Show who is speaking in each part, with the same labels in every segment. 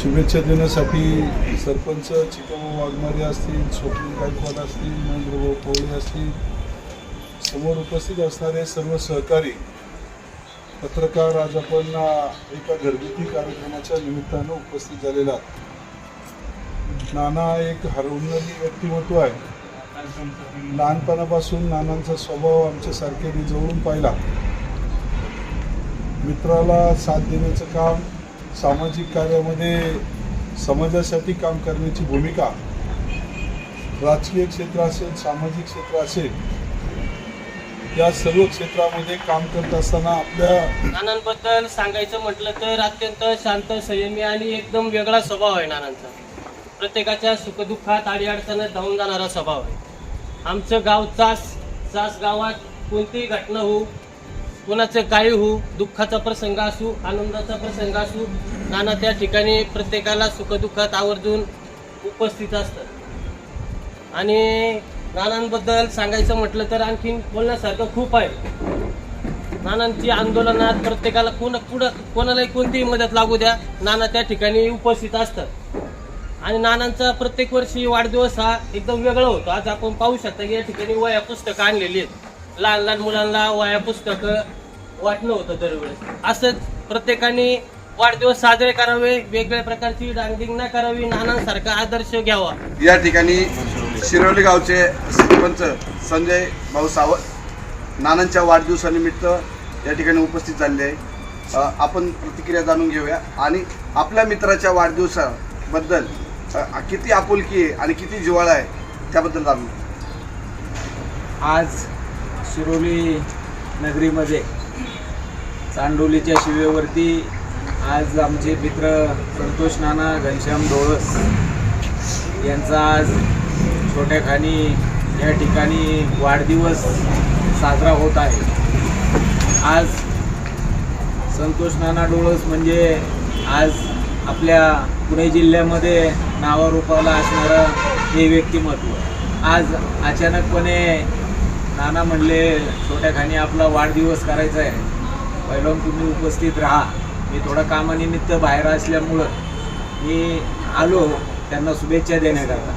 Speaker 1: शुभेच्छा देण्यासाठी सरपंच चिकन वाघमारे असतील, स्वप्नील गायकवाड असतील, महेंद्रभाऊ कोळी असतील, समोर उपस्थित असणारे सर्व सहकारी पत्रकार आज आपण एका घरगुती कार्यक्रमाच्या निमित्तानं उपस्थित झालेला. नाना एक हरवलेली व्यक्तिमत्व आहे. लहानपणापासून नानांचा स्वभाव आमच्यासारख्यांनी जवळून पाहिला. मित्राला साथ देण्याचं काम, सामाजिक कार्यामध्ये समाजासाठी काम करण्याची भूमिका, राजकीय क्षेत्र असेल, सामाजिक क्षेत्र असेल, या सर्व क्षेत्रामध्ये काम करत असताना आपल्या
Speaker 2: नानांबद्दल सांगायचं म्हटलं तर अत्यंत शांत, संयमी आणि एकदम वेगळा स्वभाव आहे नानांचा. प्रत्येकाच्या सुखदुःखात अडीअडचणीत धावून जाणारा स्वभाव आहे. आमचं गाव चास गावात कोणतीही घटना होऊ, कोणाचं काही होऊ, दुःखाचा प्रसंग असू, आनंदाचा प्रसंग असू, नाना त्या ठिकाणी प्रत्येकाला सुखदुःखात आवर्जून उपस्थित असतात. आणि नानांबद्दल सांगायचं म्हटलं तर आणखीन बोलण्यासारखं खूप आहे. नानांची आंदोलनात प्रत्येकाला कोणालाही कोणतीही मदत लागू द्या, नाना त्या ठिकाणी उपस्थित असतात. आणि नानांचा प्रत्येक वर्षी वाढदिवस हा एकदम वेगळा होतो. आज आपण पाहू शकता की या ठिकाणी वह्या पुस्तकं आणलेली आहेत. लहान लहान मुलांना वह्या पुस्तकं वाटणं होतं दरवेळेस. असंच प्रत्येकाने वाढदिवस साजरे करावे, वेगवेगळ्या प्रकारची डांगडिंग करावी, नानांसारखा आदर्श घ्यावा.
Speaker 3: या ठिकाणी शिरोली गावचे सरपंच संजय भाऊ सावंत नानांच्या वाढदिवसानिमित्त या ठिकाणी उपस्थित झालेले आहे. आपण प्रतिक्रिया जाणून घेऊया आणि आपल्या मित्राच्या वाढदिवसाबद्दल किती आपुलकी आहे आणि किती जिव्हाळा आहे त्याबद्दल जाणून.
Speaker 4: आज शिरोली नगरीमध्ये चांडोलीच्या शिवेवरती आज आमचे मित्र संतोष नाना घनश्याम डोळस यांचा आज छोट्या खानी या ठिकाणी वाढदिवस साजरा होत आहे. आज संतोष नाना डोळस म्हणजे आज आपल्या पुणे जिल्ह्यामध्ये नावारूपाला असणारं हे व्यक्तिमत्व. आज अचानकपणे नाना म्हणले छोट्या खानी आपला वाढदिवस करायचा आहे, पहिलं तुम्ही उपस्थित राहा. मी थोडं कामानिमित्त बाहेर असल्यामुळं मी आलो त्यांना शुभेच्छा देण्याकरता.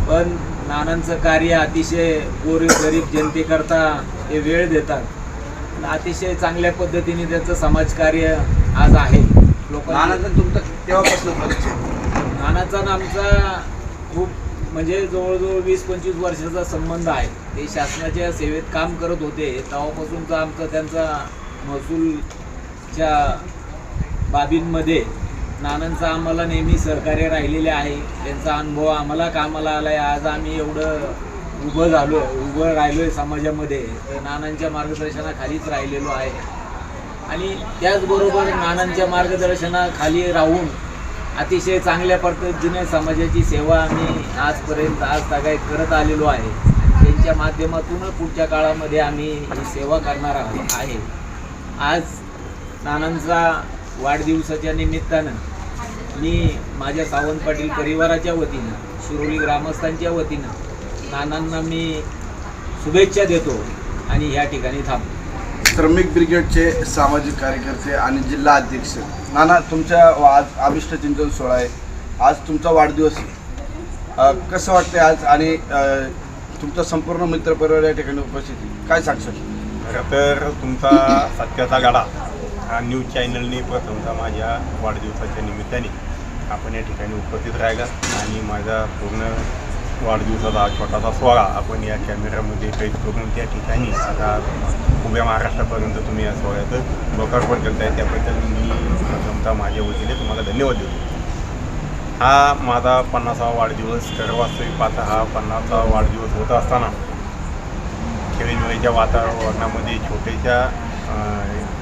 Speaker 4: पण नानांचं कार्य अतिशय गरीब जनतेकरता ते वेळ देतात. अतिशय चांगल्या पद्धतीने त्याचं समाजकार्य आज आहे.
Speaker 3: नानाचं तुमचं तेव्हापासून परिचय?
Speaker 4: नानाचा आणि आमचा खूप म्हणजे जवळजवळ 20-25 वर्षाचा संबंध आहे. ते शासनाच्या सेवेत काम करत होते तेव्हापासूनचा आमचा त्यांचा महसूलच्या बाबींमध्ये नानांचा आम्हाला नेहमी सहकार्य राहिलेले आहे. त्यांचा अनुभव आम्हाला कामाला आला आहे. आज आम्ही एवढं उभं राहिलो आहे समाजामध्ये, तर नानांच्या मार्गदर्शनाखालीच राहिलेलो आहे. आणि त्याचबरोबर नानांच्या मार्गदर्शनाखाली राहून अतिशय चांगल्या पद्धतीने समाजाची सेवा आम्ही आज तागायत करत आलेलो आहे. त्यांच्या माध्यमातून पुढच्या काळामध्ये आम्ही ही सेवा करणार आहे. आज नानांचा वाढदिवसाच्या निमित्तानं मी माझ्या सावंत पाटील परिवाराच्या वतीनं, शिरोली ग्रामस्थांच्या वतीनं नानांना मी शुभेच्छा देतो आणि या ठिकाणी थांबतो.
Speaker 3: श्रमिक ब्रिगेडचे सामाजिक कार्यकर्ते आणि जिल्हा अध्यक्ष नाना, तुमच्या आज अभिष्ट चिंतन सोहळा आहे. आज तुमचा वाढदिवस कसं वाटतंय आज? आणि तुमचा संपूर्ण मित्रपरिवार या ठिकाणी उपस्थित आहे, काय सांगशाल?
Speaker 5: खरं तर तुमचा सत्याचा गाडा हा न्यूज चॅनलने प्रथमतः माझ्या वाढदिवसाच्या निमित्ताने आपण या ठिकाणी उपस्थित राहिला आणि माझा पूर्ण वाढदिवसाचा हा छोटासा सोहळा आपण या कॅमेऱ्यामध्ये कैद करून त्या ठिकाणी आता उभ्या महाराष्ट्रापर्यंत तुम्ही या सोहळ्याचं लोकार्पण करताय, त्याबद्दल मी प्रथमतः माझ्या वतीने तुम्हाला धन्यवाद देतो. हा माझा 50वा वाढदिवस. खरं वास्तविक पाहता हा 50वा वाढदिवस होत असताना खेळीमेळीच्या वातावरणामध्ये छोट्याशा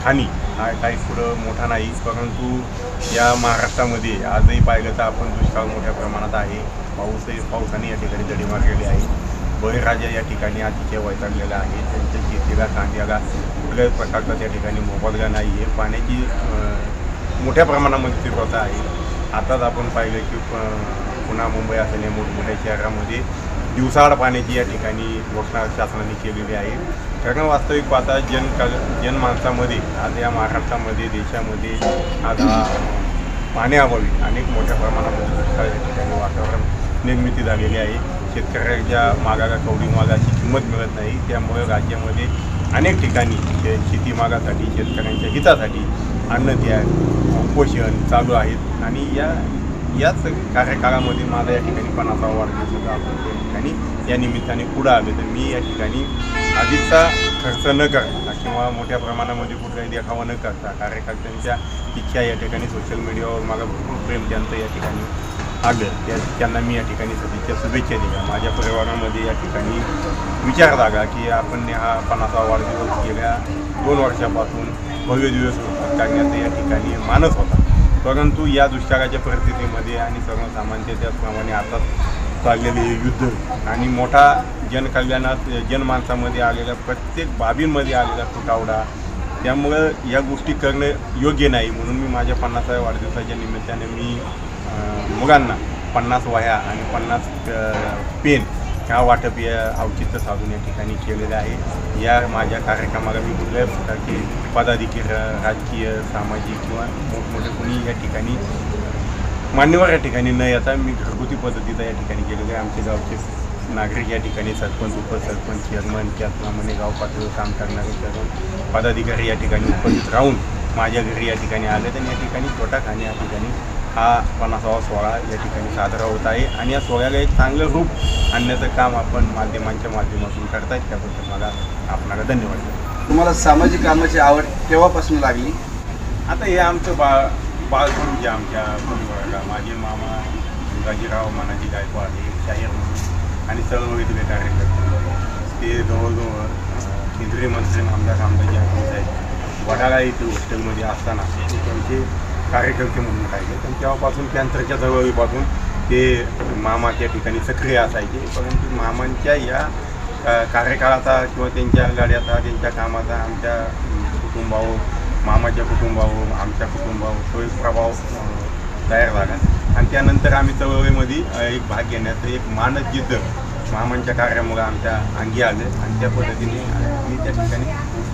Speaker 5: खाणी हा काही पुढं मोठा नाही, परंतु या महाराष्ट्रामध्ये आजही पाहिलं तर आपण दुष्काळ मोठ्या प्रमाणात आहे. पावसाने या ठिकाणी दडी मारलेली आहे. बळीराजा या ठिकाणी अतिशय वैतागलेला आहे. त्यांच्या शेतीला, कांद्याला कुठल्याही प्रकारचा त्या ठिकाणी मोबदला नाही आहे. पाण्याची मोठ्या प्रमाणामध्ये तीव्रता आहे. आताच आपण पाहिलं की पुन्हा मुंबई असलेल्या मोठमोठ्या शहरामध्ये दिवसाआड पाण्याची या ठिकाणी घोषणा शासनाने केलेली आहे. कारण वास्तविक पाहता जनमानसामध्ये आज या महाराष्ट्रामध्ये, देशामध्ये आज हा पाण्याअभावी अनेक मोठ्या प्रमाणामध्ये दुष्काळ या ठिकाणी वातावरण निर्मिती झालेली आहे. शेतकऱ्याच्या मागाला कवडी मागाची किंमत मिळत नाही. त्यामुळे राज्यामध्ये अनेक ठिकाणी शेतीमागासाठी शेतकऱ्यांच्या हितासाठी अन्नत्याग उपोषण चालू आहेत आणि याच कार्यकाळामध्ये माझा या ठिकाणी 50वा वाढदिवस आपण त्या ठिकाणी या निमित्ताने पुढं आले. तर मी या ठिकाणी आधीचा खर्च न करता किंवा मोठ्या प्रमाणामध्ये कुठलाही देखावा न करता कार्यकर्त्यांच्या इच्छा या ठिकाणी सोशल मीडियावर मला भरपूर प्रेम त्यांचं या ठिकाणी आलं. त्यांना मी या ठिकाणी सदिच्छा शुभेच्छा दिल्या. माझ्या परिवारामध्ये या ठिकाणी विचार लागा की आपण हा 50वा वाढदिवस गेल्या 2 वर्षापासून भव्य दिवस करण्याचा या ठिकाणी मानस होता. परंतु या दुष्काळाच्या परिस्थितीमध्ये आणि सर्वसामान्य त्याचप्रमाणे आता चाललेले युद्ध आणि मोठा जनमानसामध्ये आलेल्या प्रत्येक बाबींमध्ये आलेला तुटवडा, त्यामुळं या गोष्टी करणं योग्य नाही. म्हणून मी माझ्या 50व्या वाढदिवसाच्या निमित्ताने मी मुलांना 50 वह्या आणि 50 पेन ह्या वाटप या औचित्य साधून या ठिकाणी केलेलं आहे. या माझ्या कार्यक्रमाला मी कुठल्याही प्रकारचे पदाधिकारी राजकीय सामाजिक किंवा मोठमोठे कोणी या ठिकाणी मान्यवर या ठिकाणी न येता मी घरगुती पद्धतीचा या ठिकाणी केलेलं आहे. आमचे गावचे नागरिक या ठिकाणी सरपंच उपसरपंच चेअरमन त्याचप्रमाणे गाव पातळीवर काम करणारे सर्व पदाधिकारी या ठिकाणी उपस्थित राहून माझ्या घरी या ठिकाणी आले आणि या ठिकाणी छोटाखानी या ठिकाणी हा 50वा सोहळा या ठिकाणी साजरा होत आहे आणि या सोहळ्याला एक चांगलं रूप आणण्याचं काम आपण माध्यमांच्या माध्यमातून करतायत. त्याबद्दल मला आपणाला धन्यवाद.
Speaker 3: तुम्हाला सामाजिक कामाची आवड केव्हापासून लागली?
Speaker 5: आता हे आमचं बाळपण जे आमच्या परिवाराला माझे मामा गाजीराव मानाजी गायकवाड हे शाहीर म्हणून आणि चळवळीतले कार्यकर्ते ते जवळजवळ केंद्रीय मंत्री आमदार रामदाजी साहेब वडाळा येथील हॉस्टेलमध्ये असताना त्यांचे कार्यकर्ते म्हणून राहिले. पण तेव्हापासून त्यांच्या जवळपासून ते मामा त्या ठिकाणी सक्रिय असायचे. परंतु मामांच्या या कार्यकाळाचा किंवा त्यांच्या गाड्याचा त्यांच्या कामाचा आमच्या कुटुंबावर मामाच्या कुटुंबावर आमच्या कुटुंबावर तो एक प्रभाव तयार झाला आणि त्यानंतर आम्ही चळवळीमध्ये एक भाग घेण्याचं एक मानस जिद्द मामांच्या कार्यामुळे आमच्या अंगी आलं आणि त्या पद्धतीने मी त्या ठिकाणी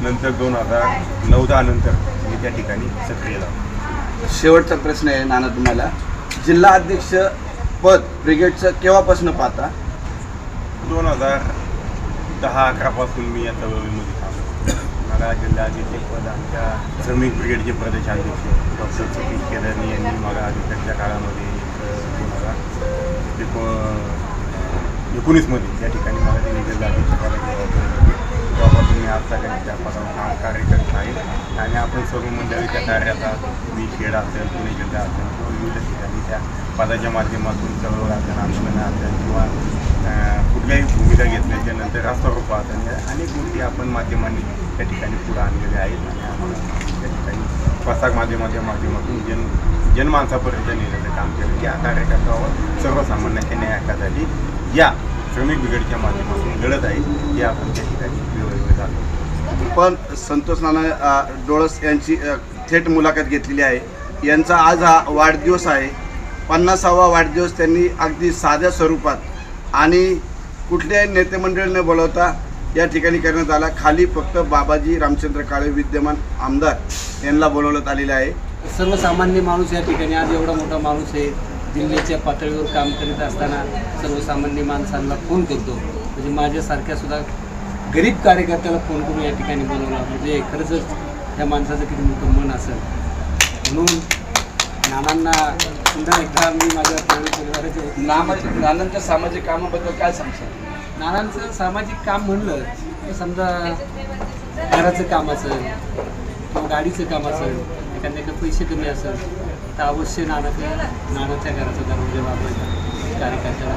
Speaker 5: नंतर 2009-10 नंतर मी त्या ठिकाणी सक्रिय झालो.
Speaker 3: शेवटचा प्रश्न आहे नाना तुम्हाला, जिल्हा अध्यक्ष पद ब्रिगेडचं केव्हापासून पाहता?
Speaker 5: 2010-11 पासून मी या चळवळीमध्ये काम करतो. मला जिल्हाध्यक्ष पद आमच्या श्रमिक ब्रिगेडचे प्रदेशाध्यक्ष डॉक्टर सतीश केदारनी यांनी मला अध्यक्षाच्या काळामध्ये 2019मध्ये या ठिकाणी मला त्यांनी जिल्हाध्यक्ष पदाची तेव्हापासून मी आज सगळ्यांच्या पदावर कार्य करत आहे आणि आपण सर्व मंडळीच्या कार्यात आहोत. मी खेड असेल पुणे जिल्हा असेल किंवा विविध ठिकाणी त्या पदाच्या माध्यमातून चळवळ असेल आंदोलनं असेल किंवा कुठल्याही भूमिका घेतल्याच्या नंतर रास्ता रोपा असेल अनेक गोष्टी आपण माध्यमांनी त्या ठिकाणी पुढे आणलेल्या आहेत आणि आम्हाला त्या ठिकाणी प्रसार माध्यमाच्या माध्यमातून जनमानसापर्यंत नेण्याचं काम केलं. या कार्यकर्त्यावर सर्वसामान्यांच्या न्याय हक्कासाठी या श्रमिक ब्रिगेडच्या माध्यमातून लढत आहे हे आपण त्या ठिकाणी वेळोवेळी जातो.
Speaker 3: पण संतोष नाना डोळस यांची थेट मुलाखत घेतलेली आहे. यांचा आज हा वाढदिवस आहे. 50वा वाढदिवस त्यांनी अगदी साध्या स्वरूपात आणि कुठल्याही नेते मंडळी न बोलवता या ठिकाणी करण्यात आला. खाली फक्त बाबाजी रामचंद्र काळे विद्यमान आमदार यांना बोलवण्यात आलेले आहे.
Speaker 6: सर्वसामान्य माणूस या ठिकाणी आज एवढा मोठा माणूस आहे, जिल्ह्याच्या पातळीवर काम करीत असताना सर्वसामान्य माणसांना फोन करतो. म्हणजे माझ्यासारख्या सुद्धा गरीब कार्यकर्त्याला फोन करून या ठिकाणी बोलवला म्हणजे खरंच त्या माणसाचं किती मोठं मन असेल. म्हणून नानांना पुन्हा एकदा मी माझ्या परिवाराच्या
Speaker 3: नानांच्या सामाजिक कामाबद्दल काय सांगशाल?
Speaker 6: नानांचं सामाजिक काम म्हणलं तर समजा घराचं काम असेल किंवा गाडीचं काम असेल, एखाद्याकडे पैसे कमी असेल तर अवश्य नानाच्या घराचा दरवाजा वापरायचा कार्यकर्त्याला.